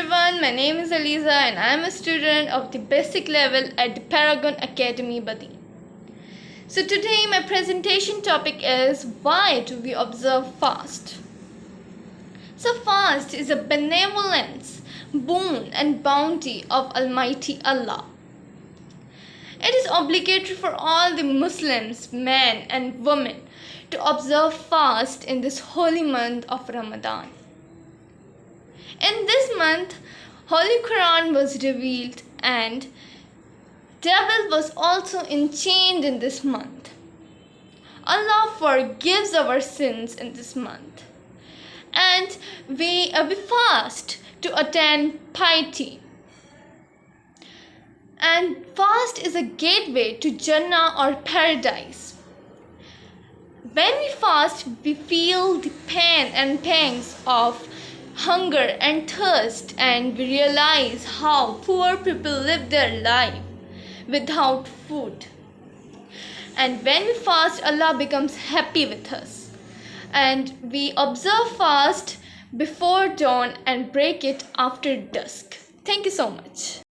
everyone, my name is Aleeza and I am a student of the basic level at the Paragon Academy, Badin. So today my presentation topic is why do we observe fast? So fast is a benevolence, boon and bounty of Almighty Allah. It is obligatory for all the Muslims, men and women, to observe fast in this holy month of Ramadan. In this month, Holy Quran was revealed and devil was also enchained in this month. Allah forgives our sins in this month. And we fast to attain piety. And fast is a gateway to Jannah or paradise. When we fast, we feel the pain and pangs of hunger and thirst, and we realize how poor people live their life without food. And when we fast, Allah becomes happy with us. And we observe fast before dawn and break it after dusk. Thank you so much.